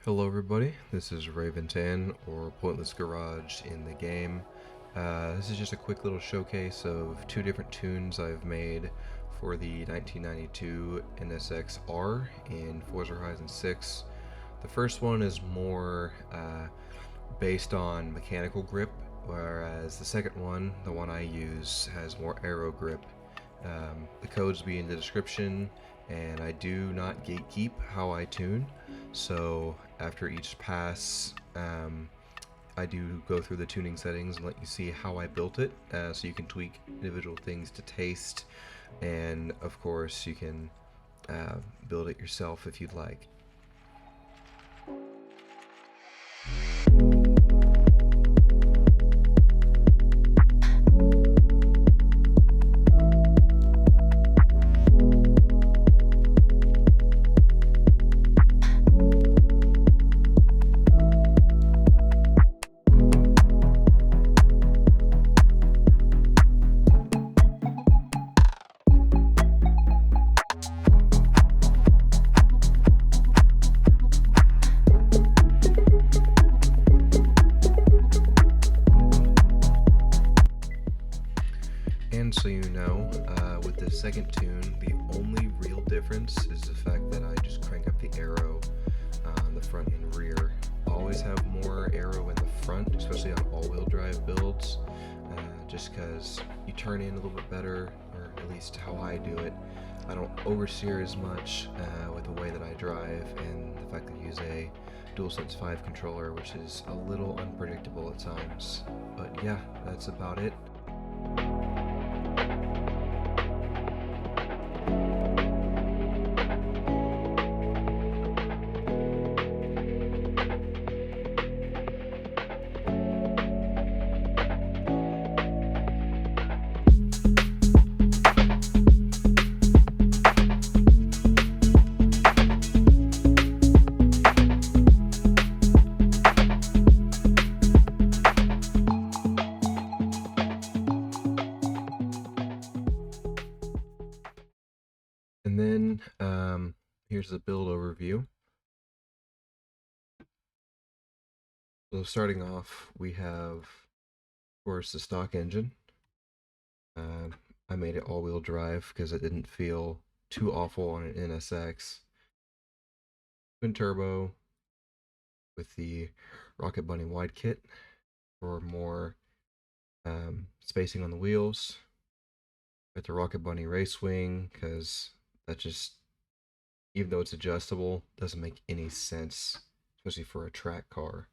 Hello everybody, this is RavenTan, or PointlessGarage in the game. This is just a quick little showcase of two different tunes I've made for the 1992 NSX R in Forza Horizon 6. The first one is more based on mechanical grip, whereas the second one, the one I use, has more aero grip. The codes will be in the description, and I do not gatekeep how I tune, so after each pass I do go through the tuning settings and let you see how I built it, so you can tweak individual things to taste, and of course you can build it yourself if you'd like. And so you know, with the second tune, the only real difference is the fact that I just crank up the aero on the front and rear. I always have more aero in the front, especially on all-wheel drive builds, just because you turn in a little bit better, or at least how I do it. I don't oversteer as much with the way that I drive, and the fact that I use a DualSense 5 controller, which is a little unpredictable at times. But yeah, that's about it. And then here's the build overview. So starting off, we have, of course, the stock engine. I made it all-wheel drive because it didn't feel too awful on an NSX. Twin turbo with the Rocket Bunny wide kit for more spacing on the wheels. Got the Rocket Bunny race wing because that just, even though it's adjustable, doesn't make any sense, especially for a track car.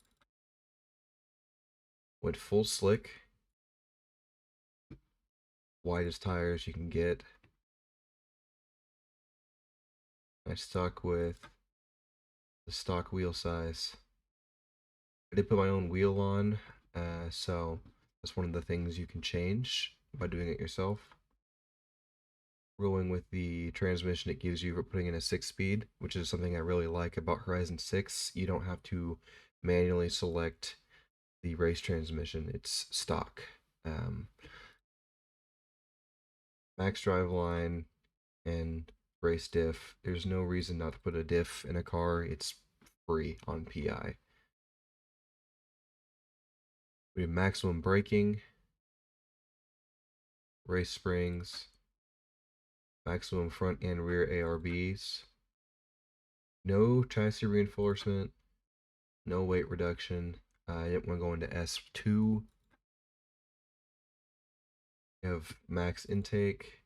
Went full slick, widest tires you can get. I stuck with the stock wheel size. I did put my own wheel on, so that's one of the things you can change by doing it yourself. Rolling with the transmission it gives you for putting in a 6-speed, which is something I really like about Horizon 6. You don't have to manually select the race transmission, it's stock. Max driveline and race diff. There's no reason not to put a diff in a car. It's free on PI. We have maximum braking, race springs, maximum front and rear ARBs, no chassis reinforcement, no weight reduction. I didn't want to go into S2. We have max intake,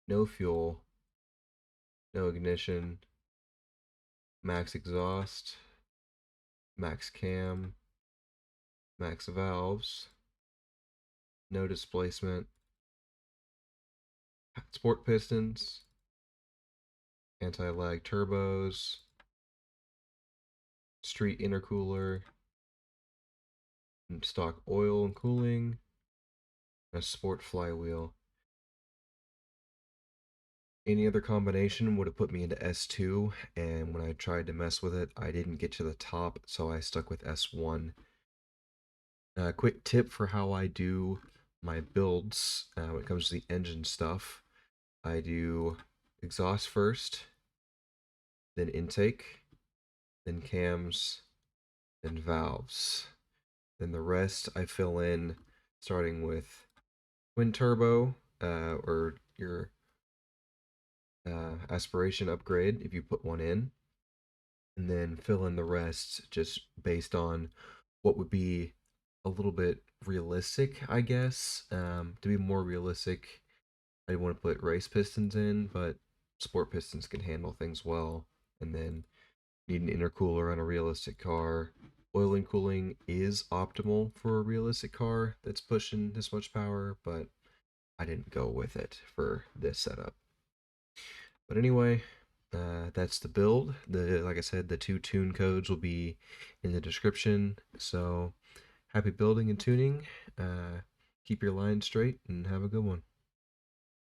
no fuel, no ignition, max exhaust, max cam, max valves, no displacement, sport pistons, anti-lag turbos, street intercooler, and stock oil and cooling, and a sport flywheel. Any other combination would have put me into S2, and when I tried to mess with it, I didn't get to the top, so I stuck with S1. Quick tip for how I do my builds when it comes to the engine stuff. I do exhaust first, then intake, then cams, then valves. Then the rest I fill in starting with twin turbo, or your aspiration upgrade if you put one in, and then fill in the rest just based on what would be a little bit realistic, I guess. To be more realistic, I want to put race pistons in, but sport pistons can handle things well. And then need an intercooler on a realistic car. Oil and cooling is optimal for a realistic car that's pushing this much power, but I didn't go with it for this setup. But anyway, that's the build. Like I said, the 2 tune codes will be in the description. So happy building and tuning. Keep your line straight and have a good one.